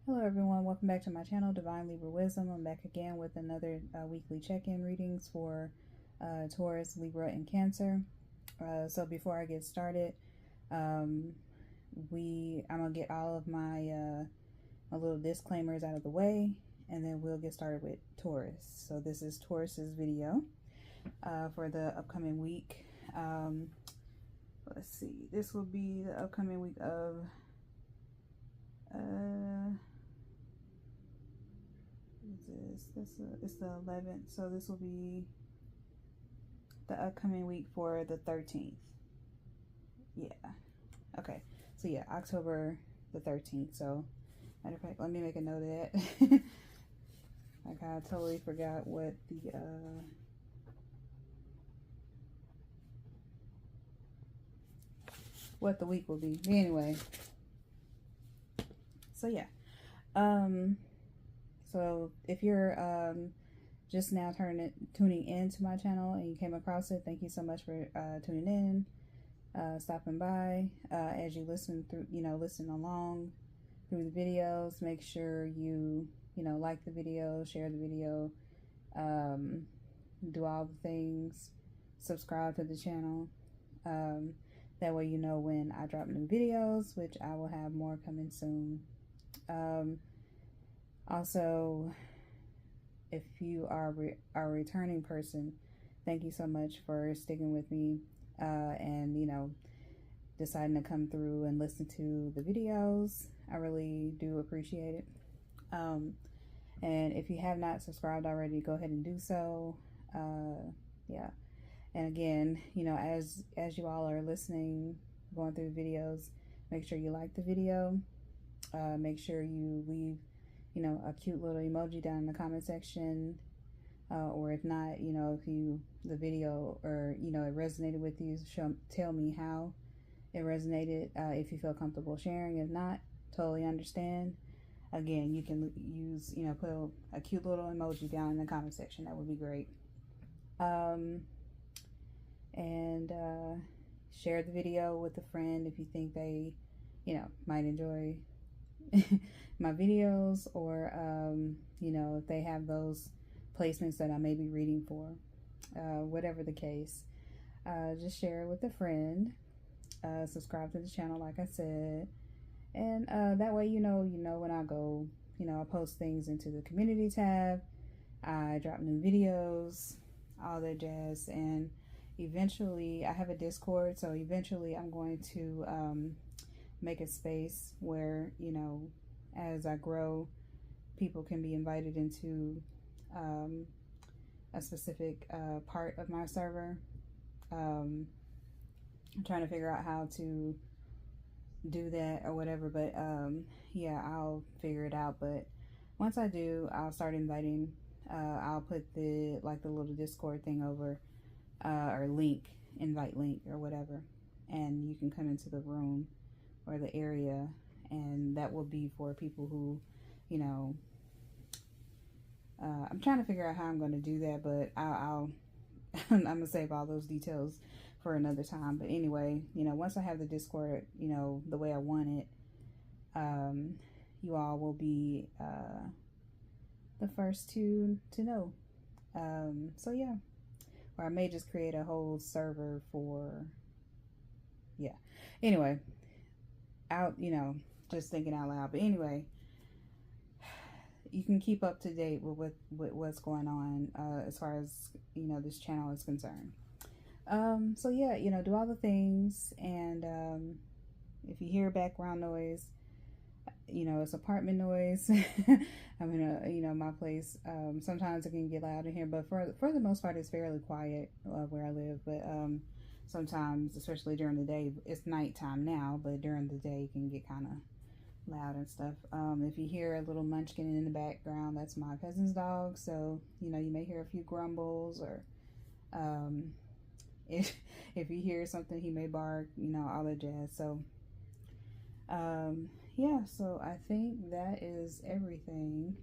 Hello everyone, welcome back to my channel, Divine Libra Wisdom. I'm back again with another weekly check-in readings for Taurus, Libra, and Cancer. So before I get started, I'm gonna get all of my little disclaimers out of the way, and then we'll get started with Taurus. So this is Taurus's video for the upcoming week. Let's see, this will be the upcoming week of it's the 11th, so this will be the upcoming week for the 13th. Yeah, okay, so yeah, October the 13th. So matter of fact, let me make a note of that. Like, I totally forgot what the week will be. But anyway, so yeah, so if you're just now tuning into my channel and you came across it, thank you so much for tuning in, stopping by. As you listen along through the videos, make sure you like the video, share the video, do all the things, subscribe to the channel. That way you know when I drop new videos, which I will have more coming soon. Also, if you are a returning person, thank you so much for sticking with me and deciding to come through and listen to the videos. I really do appreciate it. And if you have not subscribed already, go ahead and do so. Yeah, and again, as you all are listening, going through the videos, make sure you like the video. Make sure you leave a cute little emoji down in the comment section, or if not, if the video or it resonated with you, tell me how it resonated. If you feel comfortable sharing, if not, totally understand. Again, you can use put a cute little emoji down in the comment section. That would be great. And share the video with a friend if you think they might enjoy my videos, or if they have those placements that I may be reading for, whatever the case. Just share it with a friend. Subscribe to the channel, like I said, and that way you know when I go, I post things into the community tab, I drop new videos, all that jazz. And eventually I have a Discord, so eventually I'm going to make a space where as I grow, people can be invited into a specific part of my server. I'm trying to figure out how to do that or whatever, but yeah, I'll figure it out. But once I do, I'll start inviting. I'll put the little Discord thing over, or invite link or whatever, and you can come into the room or the area, and that will be for people who I'm trying to figure out how I'm going to do that, but I'll I'm gonna save all those details for another time. But anyway, once I have the Discord the way I want it, you all will be the first to know. So yeah, or I may just create a whole server for, yeah, anyway, just thinking out loud. But anyway, you can keep up to date with what's going on as far as this channel is concerned. So yeah, do all the things. And if you hear background noise, it's apartment noise. I'm in my place. Sometimes it can get loud in here, but for the most part it's fairly quiet where I live. But sometimes, especially during the day, it's nighttime now, but during the day it can get kind of loud and stuff. If you hear a little munchkin in the background, that's my cousin's dog. So you may hear a few grumbles, or if you hear something, he may bark, all that jazz. So yeah, so I think that is everything.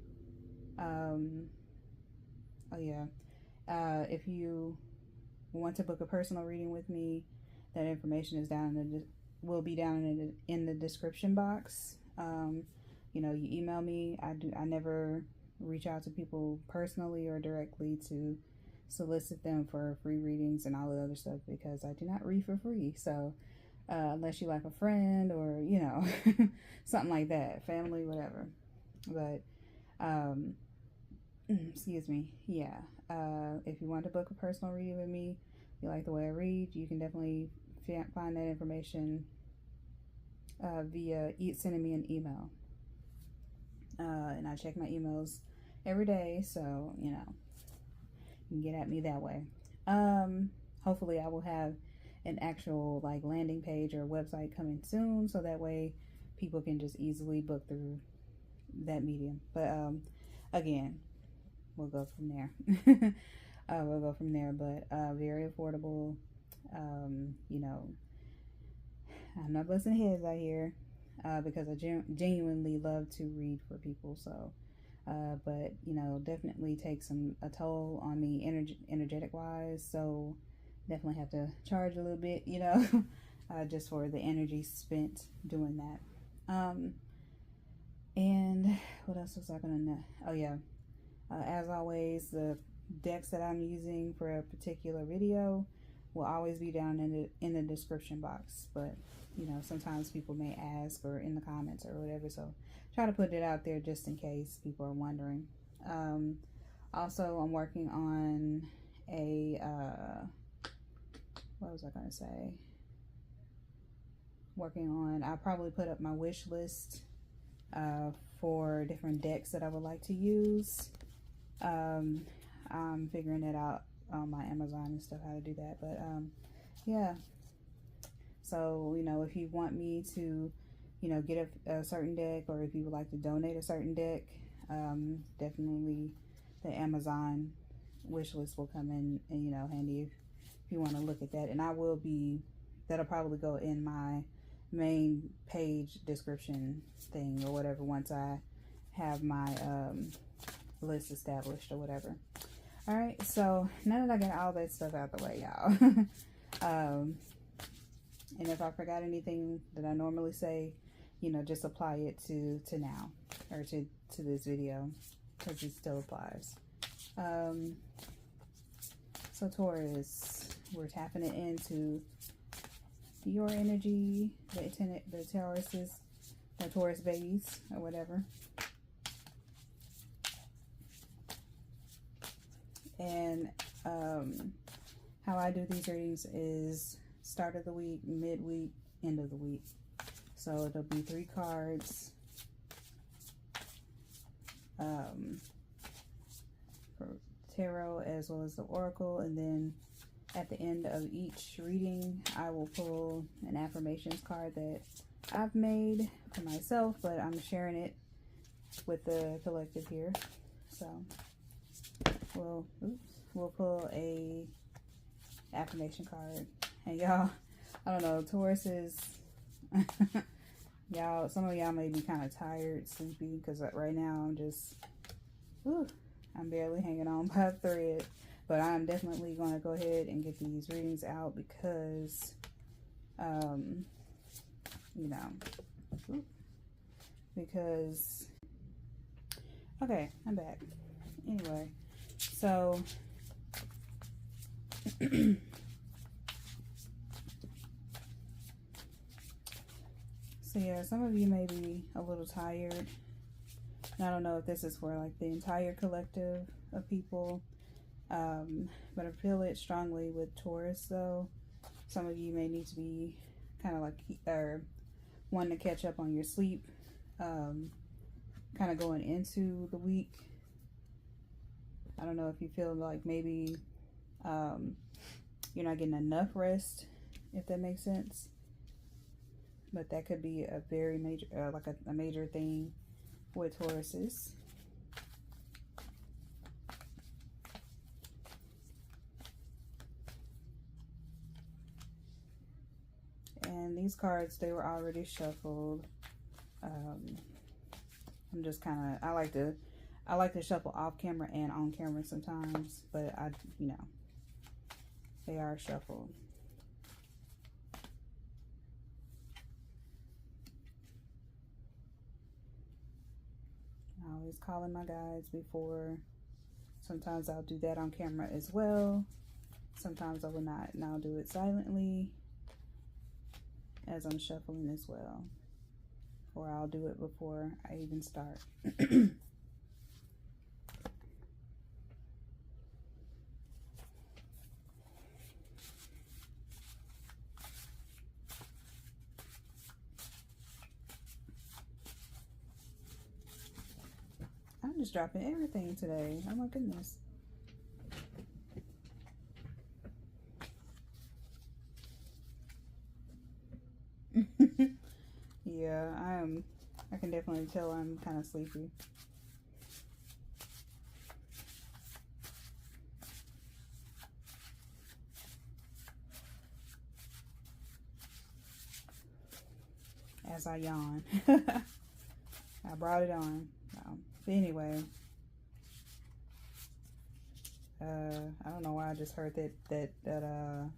Oh yeah, if you want to book a personal reading with me, that information is will be down in the description box. you know, you email me. I never reach out to people personally or directly to solicit them for free readings and all the other stuff, because I do not read for free. So unless you like a friend or, you know, something like that, family, whatever. But excuse me, yeah. If you want to book a personal reading with me, you like the way I read, you can definitely find that information via sending me an email. And I check my emails every day, so you know, you can get at me that way. Hopefully I will have an actual like landing page or website coming soon, so that way people can just easily book through that medium. But again, we'll go from there. We'll go from there, but very affordable. You know, I'm not busting heads out here because I genuinely love to read for people. So, but you know, definitely takes a toll on me energetic wise. So definitely have to charge a little bit, you know, just for the energy spent doing that. And what else was I gonna know? Oh yeah, as always, the decks that I'm using for a particular video will always be down in the description box. But you know, sometimes people may ask or in the comments or whatever, so try to put it out there just in case people are wondering. Also, I'm working on a what was I gonna say? I'll probably put up my wish list for different decks that I would like to use. I'm figuring it out on my Amazon and stuff, how to do that. But yeah, so you know, if you want me to, you know, get a certain deck, or if you would like to donate a certain deck, definitely the Amazon wish list will come in, and you know, handy if you want to look at that. And that'll probably go in my main page description thing or whatever once I have my list established or whatever. All right, so now that I got all that stuff out the way, y'all, and if I forgot anything that I normally say, you know, just apply it to now, or to this video, because it still applies. So Taurus, we're tapping it into your energy, the Tauruses, the Taurus babies, or whatever. And how I do these readings is start of the week, midweek, end of the week. So it'll be 3 cards for tarot as well as the oracle, and then at the end of each reading I will pull an affirmations card that I've made for myself, but I'm sharing it with the collective here. So we'll pull a affirmation card. And y'all, I don't know, Taurus is y'all, some of y'all may be kind of tired, sleepy, because right now I'm just I'm barely hanging on by a thread. But I'm definitely going to go ahead and get these readings out because you know, because okay, I'm back. Anyway, so so yeah, some of you may be a little tired. And I don't know if this is for like the entire collective of people, but I feel it strongly with Taurus though. Some of you may need to be kind of like wanting to catch up on your sleep, kind of going into the week. I don't know if you feel like maybe you're not getting enough rest, if that makes sense. But that could be a very major, like a major thing with Tauruses. And these cards, they were already shuffled. I'm just kind of, I like to shuffle off camera and on camera sometimes, but you know, they are shuffled. always call in my guides before. Sometimes I'll do that on camera as well. Sometimes I will not, and I'll do it silently as I'm shuffling as well. Or I'll do it before I even start. I'm just dropping everything today. Oh my goodness. Yeah, I can definitely tell I'm kind of sleepy. As I yawn. I brought it on. But anyway, I don't know why I just heard that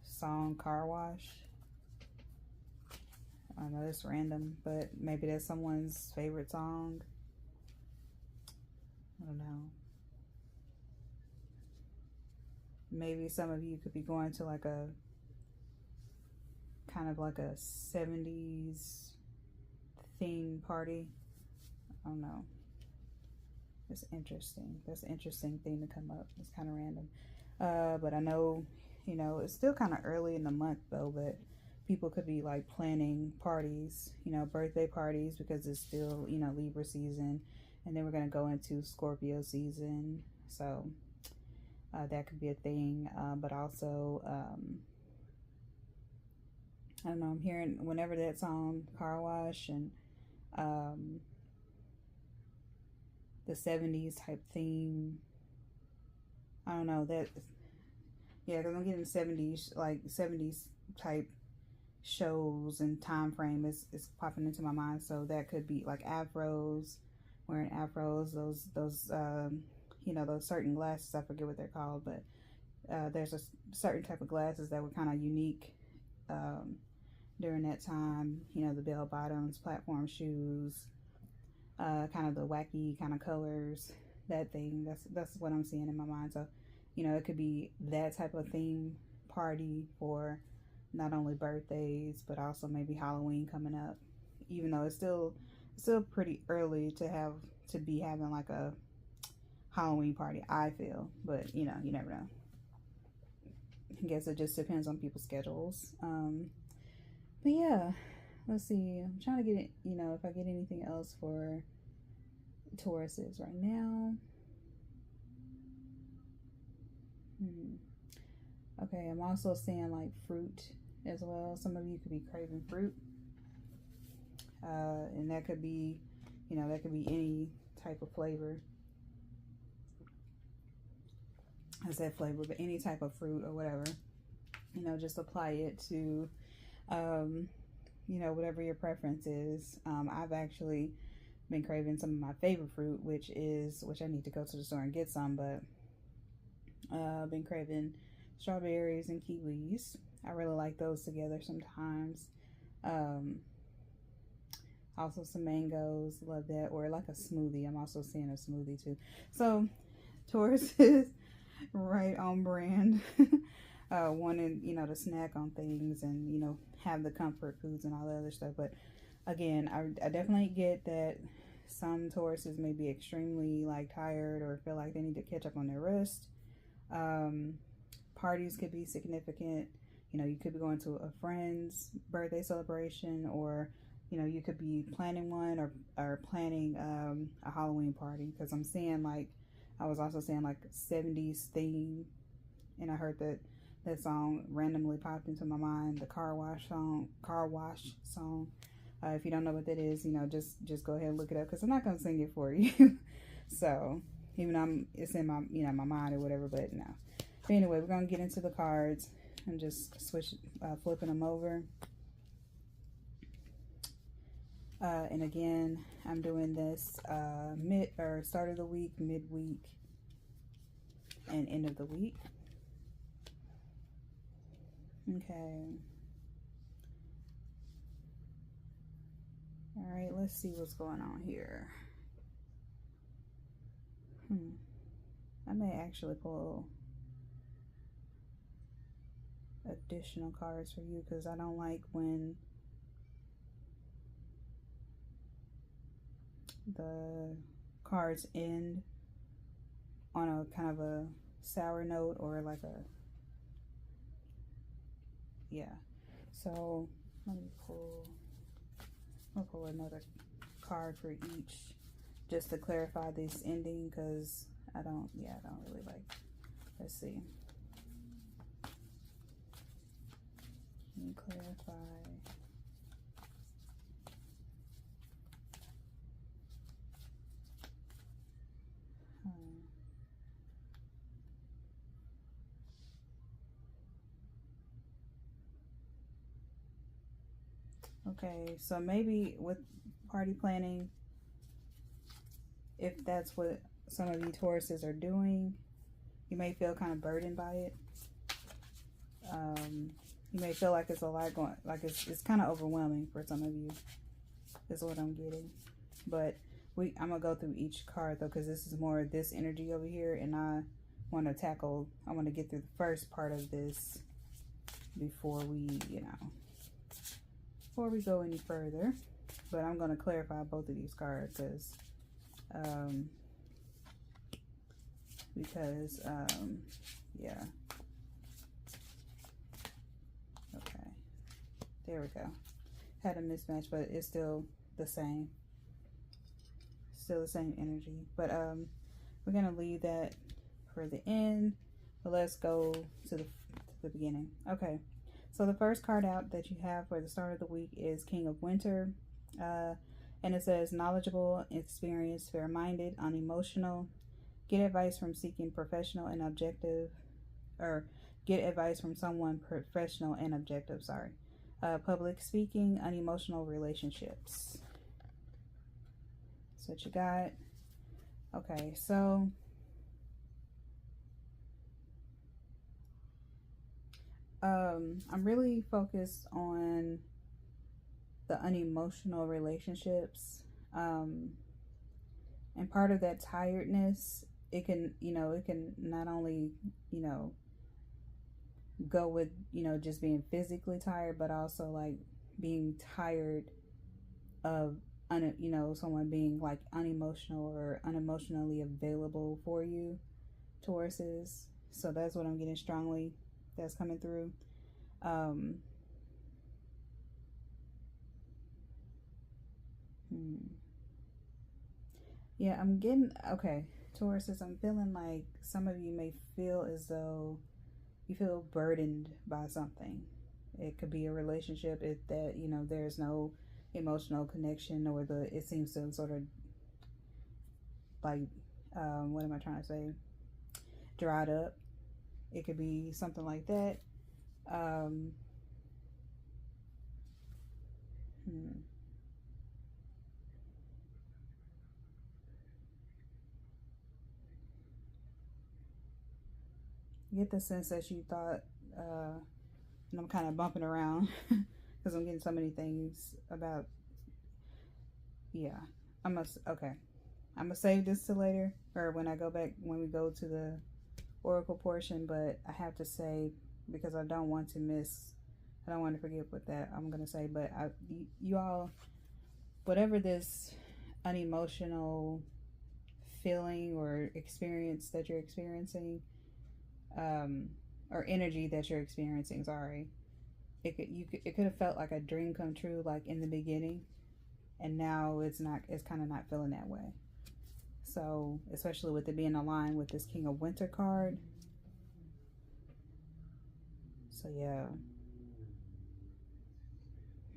song Car Wash. I know it's random, but maybe that's someone's favorite song. I don't know. Maybe some of you could be going to like a kind of like a 70s theme party. I don't know. It's interesting. That's an interesting thing to come up. It's kind of random. But I know, you know, it's still kind of early in the month though, but people could be like planning parties, you know, birthday parties, because it's still, you know, Libra season, and then we're going to go into Scorpio season. So that could be a thing. But also, I don't know, I'm hearing whenever that song Car Wash and the 70s type theme, I don't know, that, yeah, because I'm getting 70s, like 70s type shows and time frame is popping into my mind. So that could be like afros, wearing afros, those you know, those certain glasses, I forget what they're called, but there's a certain type of glasses that were kind of unique during that time, you know, the bell bottoms, platform shoes, kind of the wacky kind of colors, that thing. That's what I'm seeing in my mind. So, you know, it could be that type of theme party for not only birthdays, but also maybe Halloween coming up. Even though it's still pretty early to be having like a Halloween party, I feel. But you know, you never know. I guess it just depends on people's schedules. But yeah, let's see. I'm trying to get it, you know, if I get anything else for Tauruses right now. Okay, I'm also seeing like fruit as well. Some of you could be craving fruit. And that could be, you know, that could be any type of flavor. I said flavor, but any type of fruit or whatever. You know, just apply it to, you know, whatever your preference is. I've actually been craving some of my favorite fruit, which I need to go to the store and get some, but I've been craving strawberries and kiwis. I really like those together sometimes. Also some mangoes, love that, or like a smoothie. I'm also seeing a smoothie too. So Taurus is right on brand. Wanting, you know, to snack on things and, you know, have the comfort foods and all the other stuff. But again, I definitely get that some Tauruses may be extremely like tired or feel like they need to catch up on their rest. Parties could be significant. You know, you could be going to a friend's birthday celebration, or, you know, you could be planning one or planning a Halloween party, because I'm seeing like, I was also seeing like 70s theme, and I heard that song randomly popped into my mind, the Car Wash song. If you don't know what that is, you know, just go ahead and look it up, because I'm not gonna sing it for you. So even though it's in my, you know, my mind or whatever, but no. But anyway, we're gonna get into the cards and just flipping them over. And again, I'm doing this start of the week, midweek, and end of the week. Okay. All right, let's see what's going on here. I may actually pull additional cards for you, because I don't like when the cards end on a kind of a sour note, or like a, yeah. So let me I'll pull another card for each, just to clarify this ending, because I don't really like, let's see. Let me clarify. Okay, so maybe with party planning, if that's what some of you Tauruses are doing, you may feel kind of burdened by it. You may feel like it's a lot going, like it's kind of overwhelming for some of you, is what I'm getting. But I'm gonna go through each card though, because this is more this energy over here, and I want to get through the first part of this before we, before we go any further. But I'm going to clarify both of these cards, because yeah. Okay, there we go. Had a mismatch, but it's still the same. Still the same energy. But we're going to leave that for the end. But let's go to the beginning. Okay. So the first card out that you have for the start of the week is King of Winter. And it says, knowledgeable, experienced, fair-minded, unemotional. Get advice from seeking professional and objective, or get advice from someone professional and objective, sorry. Public speaking, unemotional relationships. That's what you got. Okay, so I'm really focused on the unemotional relationships, and part of that tiredness, it can not only go with just being physically tired, but also like being tired of someone being like unemotional or unemotionally available for you, Tauruses. So that's what I'm getting strongly. That's coming through. Yeah, I'm getting, okay, Tauruses, I'm feeling like some of you may feel as though you feel burdened by something. It could be a relationship that there's no emotional connection, or it seems to sort of like, what am I trying to say? Dried up. It could be something like that. You get the sense that you thought, and I'm kind of bumping around because I'm getting so many things about, yeah. Okay. I'm gonna save this to later, or when we go to the oracle portion, but I have to say, because I don't want to forget what that I'm gonna say. But you all, whatever this unemotional feeling or experience that you're experiencing, or energy that you're experiencing, sorry, it could have felt like a dream come true, like in the beginning, and now it's kind of not feeling that way. So especially with it being aligned with this King of Winter card. So yeah.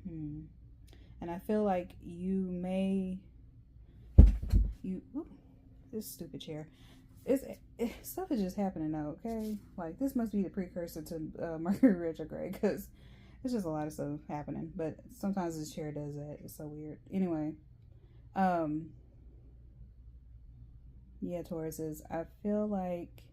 And I feel like this stupid chair. Stuff is just happening now, okay? Like, this must be the precursor to Mercury retrograde, because it's just a lot of stuff happening. But sometimes this chair does that. It's so weird. Anyway, yeah, Tauruses, I feel like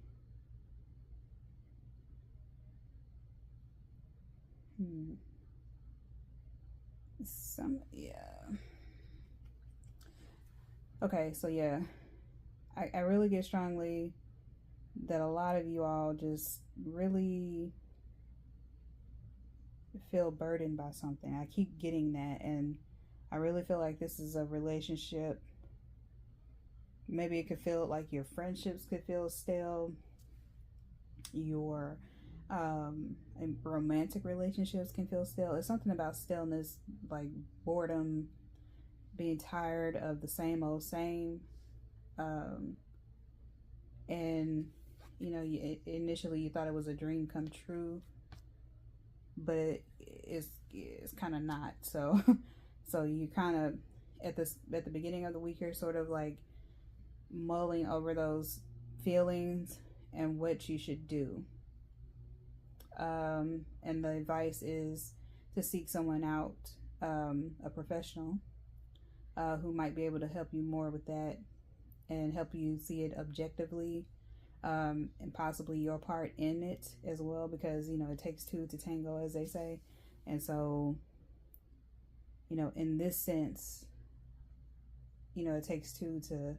okay, so yeah, I really get strongly that a lot of you all just really feel burdened by something. I keep getting that, and I really feel like this is a relationship. Maybe it could feel like your friendships could feel stale, your and romantic relationships can feel stale. It's something about staleness, like boredom, being tired of the same old same. um, and initially you thought it was a dream come true, but it's kind of not. So so you kind of at the beginning of the week, you're sort of like mulling over those feelings and what you should do. And the advice is to seek someone out, a professional, who might be able to help you more with that and help you see it objectively, and possibly your part in it as well, because it takes two to tango, as they say. And so in this sense, it takes two to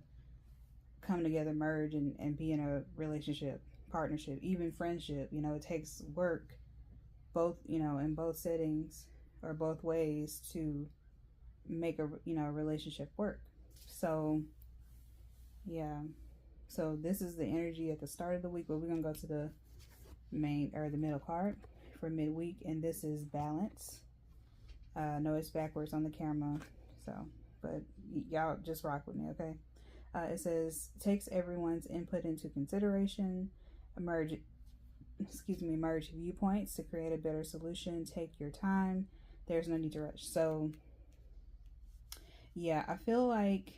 come together, merge, and be in a relationship, partnership, even friendship. It takes work, both in both settings or both ways, to make a relationship work. So yeah, so this is the energy at the start of the week, but we're gonna go to the main or the middle card for midweek, and this is balance. No, it's backwards on the camera, so but y'all just rock with me, okay? It says takes everyone's input into consideration, merge viewpoints to create a better solution. Take your time. There's no need to rush. So yeah, I feel like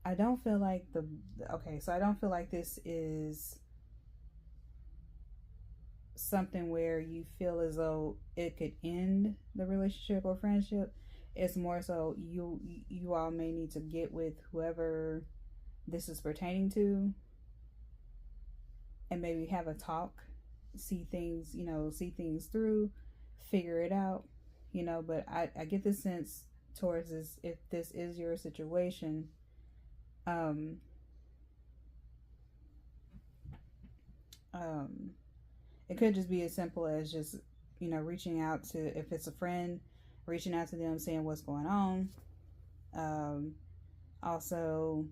I don't feel like this is something where you feel as though it could end the relationship or friendship. It's more so you all may need to get with whoever this is pertaining to and maybe have a talk, see things through, figure it out, but I get the sense towards this, if this is your situation, it could just be as simple as just reaching out to, if it's a friend, reaching out to them, saying what's going on. Also,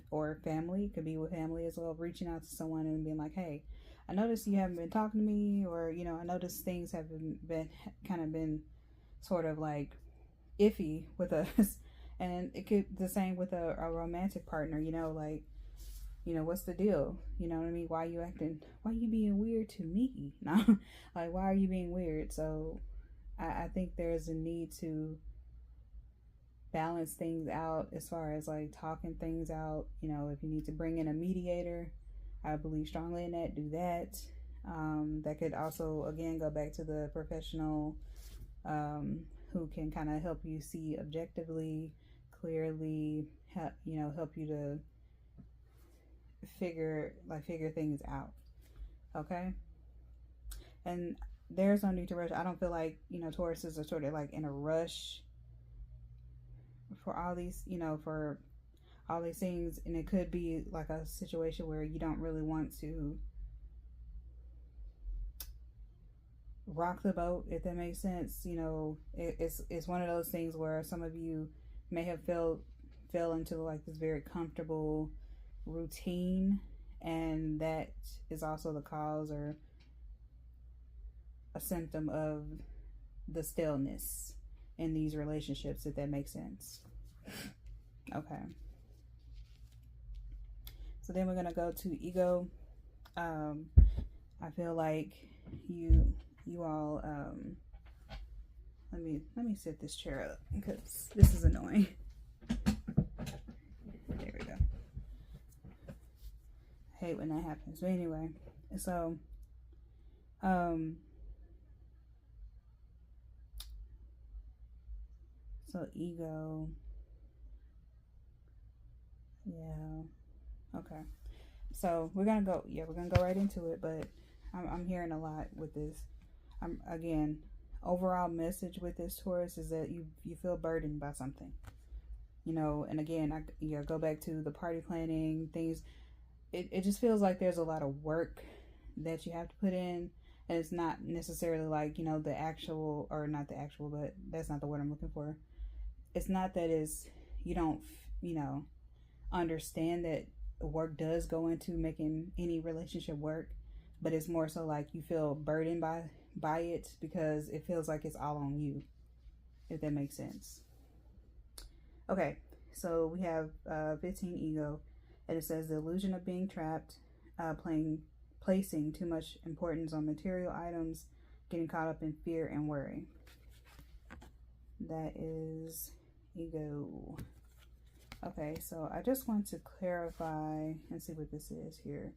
or family, it could be with family as well, reaching out to someone and being like, hey, I noticed you haven't been talking to me, or I noticed things have been sort of like iffy with us. And it could the same with a romantic partner, like, what's the deal? You know what I mean? Why you being weird to me? No, like, why are you being weird? So I think there's a need to balance things out as far as like talking things out. If you need to bring in a mediator, I believe strongly in that, do that. That could also, again, go back to the professional, who can kind of help you see objectively, clearly, help you to figure things out. Okay. And there's no need to rush. I don't feel like Tauruses are sort of like in a rush for all these for all these things. And it could be like a situation where you don't really want to rock the boat, if that makes sense. It's one of those things where some of you may have fell into like this very comfortable routine, and that is also the cause or a symptom of the staleness in these relationships, if that makes sense. Okay, so then we're gonna go to ego. I feel like you all, let me set this chair up because this is annoying. There we go. I hate when that happens. But anyway, so ego. Yeah. Okay. So we're gonna go right into it, but I'm hearing a lot with this. overall message with this Taurus is that you feel burdened by something. You know, and again, I go back to the party planning things. It just feels like there's a lot of work that you have to put in, and it's not necessarily like, you know, the actual, or not the actual, but that's not the word I'm looking for. It's not that you don't, you know, understand that work does go into making any relationship work, but it's more so like you feel burdened by it because it feels like it's all on you, if that makes sense. Okay, so we have 15 ego, and it says the illusion of being trapped, placing too much importance on material items, getting caught up in fear and worry. That is ego. Okay, so I just want to clarify and see what this is here.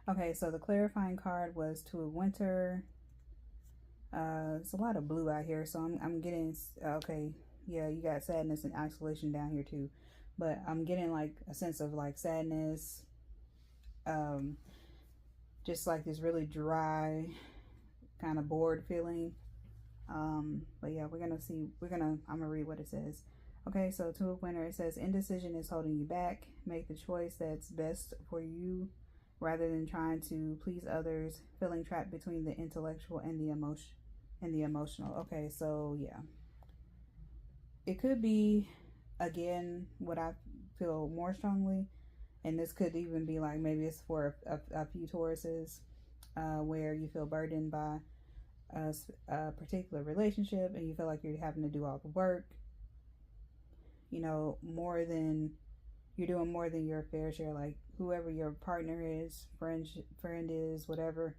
Okay, so the clarifying card was Two of Winter. It's a lot of blue out here, so I'm getting, okay, yeah, you got sadness and isolation down here too, but I'm getting like a sense of like sadness, just like this really dry, kind of bored feeling. But yeah, I'm gonna read what it says. Okay, so Two of Winter, it says indecision is holding you back. Make the choice that's best for you rather than trying to please others, feeling trapped between the intellectual and the emotional. Okay, so yeah, it could be, again, what I feel more strongly, and this could even be like, maybe it's for a few Tauruses, where you feel burdened by a particular relationship and you feel like you're having to do all the work, you know, you're doing more than your fair share, like whoever your partner is, friend is, whatever,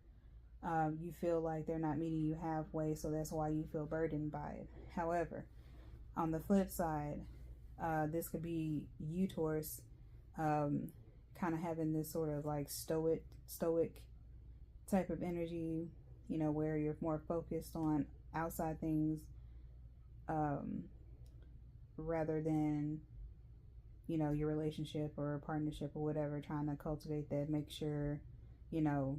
you feel like they're not meeting you halfway, so that's why you feel burdened by it. However, on the flip side, this could be you, Taurus, kind of having this sort of like stoic type of energy, you know, where you're more focused on outside things, rather than, you know, your relationship or partnership or whatever, trying to cultivate that, make sure, you know,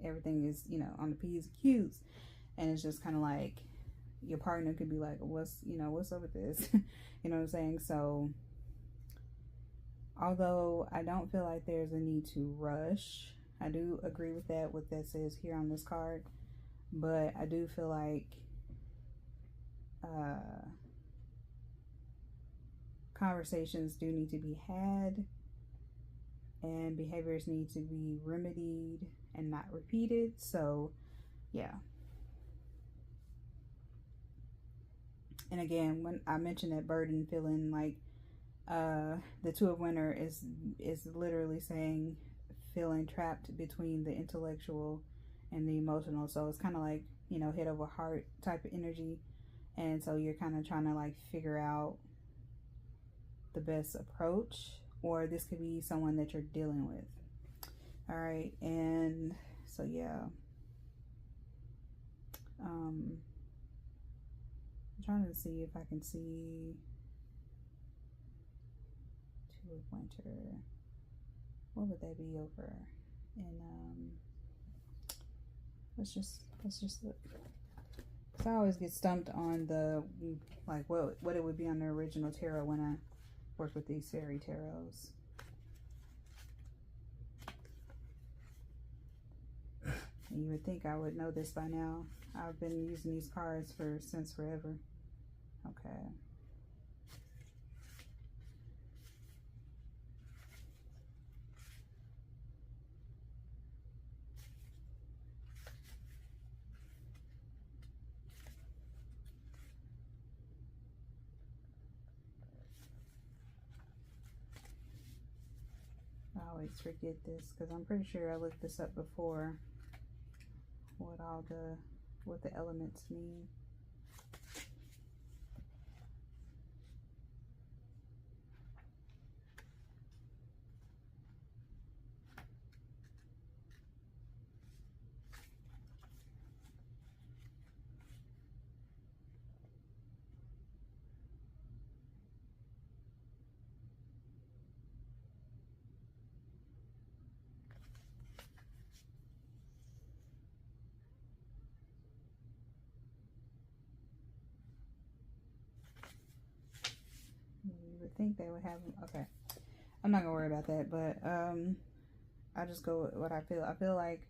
everything is, you know, on the P's and Q's. And it's just kind of like your partner could be like, what's up with this? You know what I'm saying? So although I don't feel like there's a need to rush, I do agree with what that says here on this card, but I do feel like conversations do need to be had, and behaviors need to be remedied and not repeated. So yeah. And again, when I mentioned that burden feeling, like the Two of Winter is literally saying feeling trapped between the intellectual and the emotional. So it's kind of like, you know, head over heart type of energy. And so you're kind of trying to like figure out the best approach, or this could be someone that you're dealing with. All right, and so yeah, I'm trying to see if I can see Two of Winter. What would that be over? And let's just look. Cause I always get stumped on the like what it would be on the original tarot when I work with these fairy tarots. And you would think I would know this by now. I've been using these cards since forever. Okay. I always forget this because I'm pretty sure I looked this up before, what the elements mean. think they would have them. Okay, I'm not gonna worry about that, but I just go with what I feel. I feel like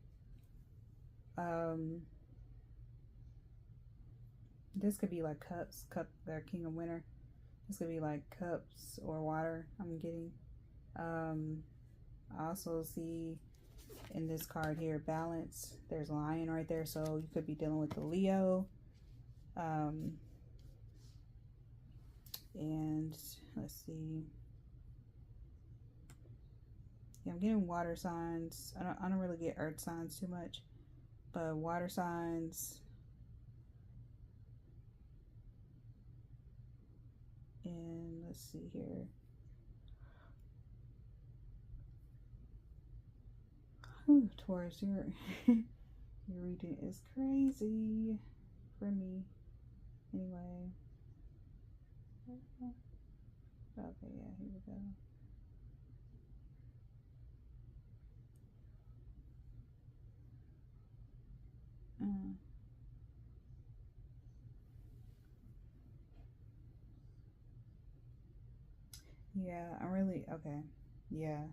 this could be like cups, their king of winter. This could be like cups or water I'm getting. I also see in this card here balance. There's a lion right there, so you could be dealing with the Leo. And let's see. Yeah, I'm getting water signs. I don't really get earth signs too much, but water signs. And let's see here. Ooh, Taurus, your reading is crazy for me. Anyway. Okay, yeah, here we go. Yeah, I'm really, okay. Yeah.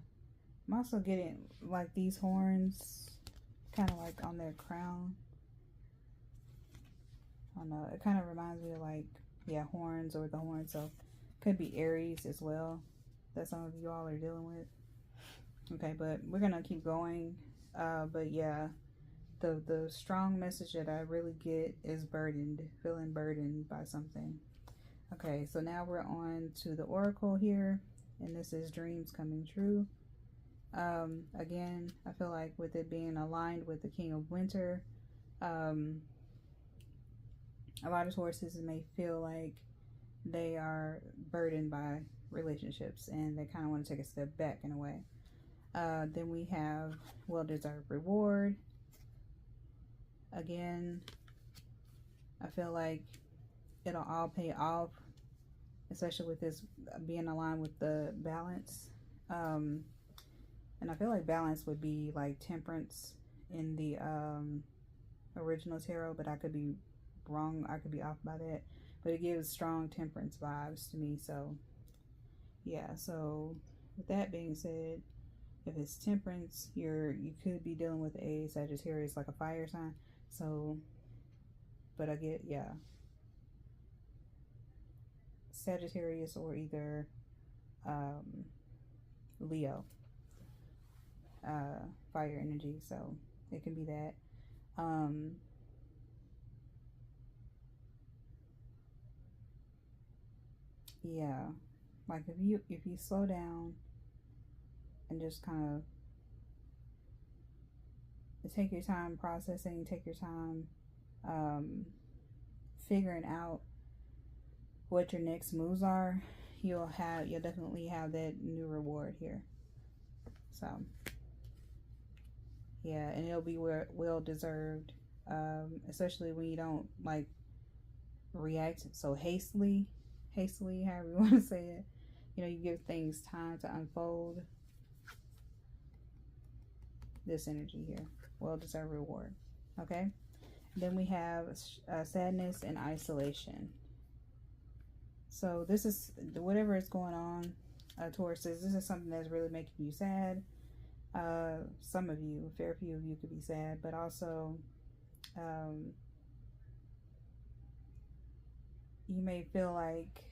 I'm also getting like these horns kind of like on their crown. I don't know, it kind of reminds me of like, yeah, horns or the horn. So could be Aries as well that some of you all are dealing with. Okay, but we're gonna keep going. But yeah, the strong message that I really get is burdened, feeling burdened by something. Okay, so now we're on to the oracle here, and this is dreams coming true. Again, I feel like with it being aligned with the king of winter, a lot of Tauruses may feel like they are burdened by relationships and they kind of want to take a step back in a way. Then we have well-deserved reward. Again, I feel like it'll all pay off, especially with this being aligned with the balance. And I feel like balance would be like temperance in the original tarot, but I could be wrong. I could be off by that. But it gives strong temperance vibes to me. So, yeah. So, with that being said, if it's temperance, you could be dealing with a Sagittarius, like a fire sign. So, but I get, yeah, Sagittarius or either Leo, fire energy. So it can be that. Yeah, like if you slow down and just kind of take your time processing, take your time figuring out what your next moves are, you'll definitely have that new reward here. So yeah, and it'll be well deserved, especially when you don't like react so hastily, however you want to say it. You know, you give things time to unfold. This energy here, well-deserved reward. Okay, then we have sadness and isolation. So this is whatever is going on, Taurus, this is something that's really making you sad. Some of you, a fair few of you, could be sad, but also you may feel like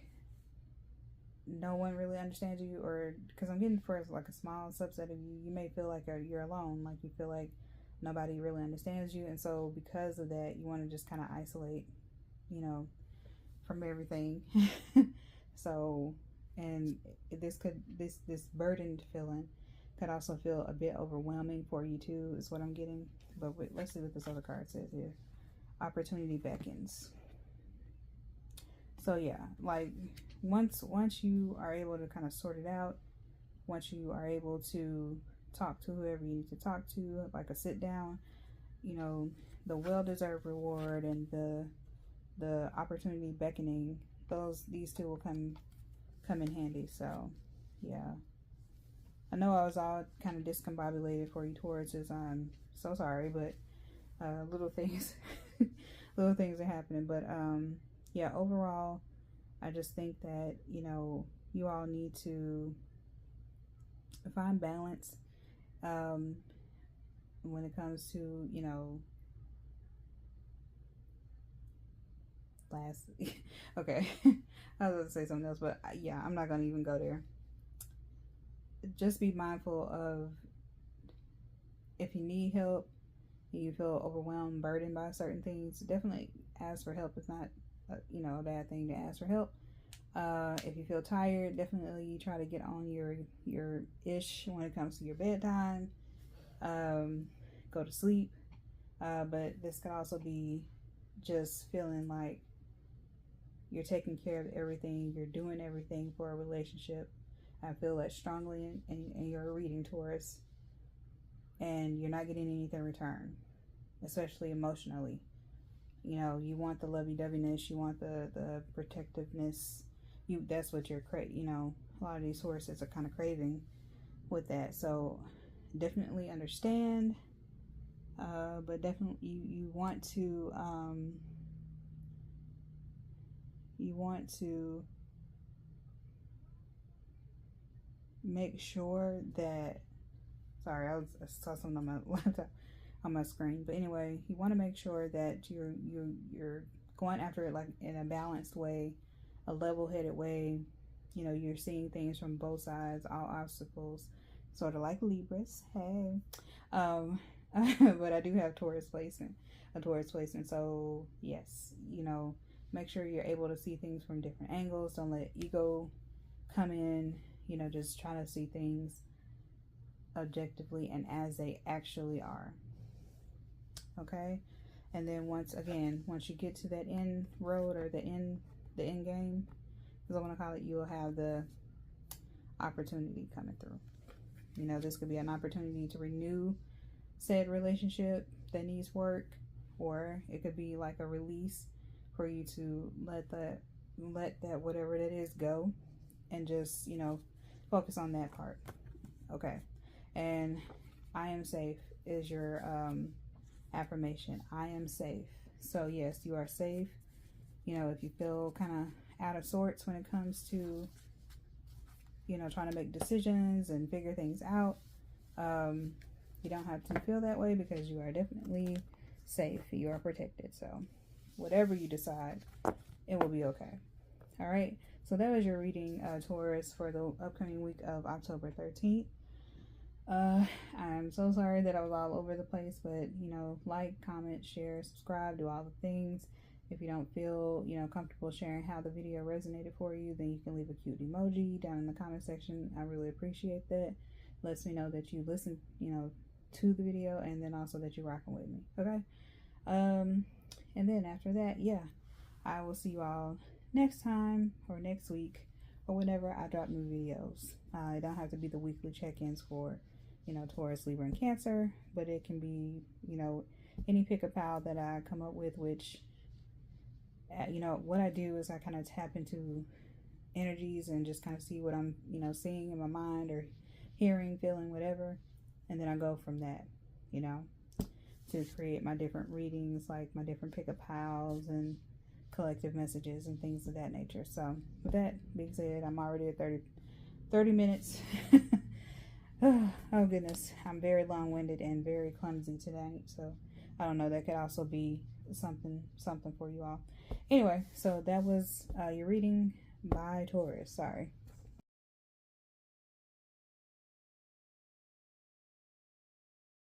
no one really understands you, or because I'm getting for like a small subset of you, you may feel like you're alone, like you feel like nobody really understands you, and so because of that, you want to just kind of isolate, you know, from everything. So, and this burdened feeling could also feel a bit overwhelming for you too, is what I'm getting. But let's see what this other card says here. Opportunity beckons. So yeah, like once you are able to kind of sort it out, once you are able to talk to whoever you need to talk to, like a sit down, you know, the well-deserved reward and the opportunity beckoning, these two will come in handy. So yeah, I know I was all kind of discombobulated for you, Taurus. I'm so sorry, but little things little things are happening. But yeah, overall, I just think that, you know, you all need to find balance when it comes to, you know, okay. I was going to say something else, but yeah, I'm not going to even go there. Just be mindful of, if you need help, you feel overwhelmed, burdened by certain things, definitely ask for help. It's not, you know, a bad thing to ask for help. If you feel tired, definitely try to get on your ish when it comes to your bedtime. Go to sleep. But this could also be just feeling like you're taking care of everything, you're doing everything for a relationship. I feel that strongly, and you're reading Taurus, and you're not getting anything in return, especially emotionally. You know, you want the lovey-doveyness, you want the protectiveness. That's what you're you know, a lot of these horses are kind of craving with that. So definitely understand, but definitely you want to make sure that, sorry, I saw something on my laptop, on my screen, but anyway, you want to make sure that you're going after it like in a balanced way, a level-headed way. You know, you're seeing things from both sides, all obstacles, sort of like Libras. Hey, but I do have Taurus placement, a Taurus placement. So yes, you know, make sure you're able to see things from different angles. Don't let ego come in. You know, just try to see things objectively and as they actually are. Okay, and then once you get to that end road, or the end game, as I want to call it, you'll have the opportunity coming through. You know, this could be an opportunity to renew said relationship that needs work, or it could be like a release for you to let that whatever that is go, and just, you know, focus on that part. Okay, and I am safe is your affirmation. I am safe. So yes, you are safe. You know, if you feel kind of out of sorts when it comes to, you know, trying to make decisions and figure things out, you don't have to feel that way, because you are definitely safe. You are protected. So whatever you decide, it will be okay. All right, so that was your reading, Taurus, for the upcoming week of October 13th. I'm so sorry that I was all over the place, but, you know, like, comment, share, subscribe, do all the things. If you don't feel, you know, comfortable sharing how the video resonated for you, then you can leave a cute emoji down in the comment section. I really appreciate that. Lets me know that you listen, you know, to the video, and then also that you're rocking with me. Okay. And then after that, yeah, I will see you all next time, or next week, or whenever I drop new videos. It don't have to be the weekly check-ins for, you know, Taurus, Libra, and Cancer, but it can be, you know, any pick a pal that I come up with, which, you know, what I do is I kind of tap into energies and just kind of see what I'm, you know, seeing in my mind, or hearing, feeling, whatever, and then I go from that, you know, to create my different readings, like my different pick a pals and collective messages and things of that nature. So with that being said, I'm already at 30 minutes. Oh goodness, I'm very long-winded and very clumsy tonight, so I don't know, that could also be something for you all. Anyway, so that was your reading by Taurus. Sorry.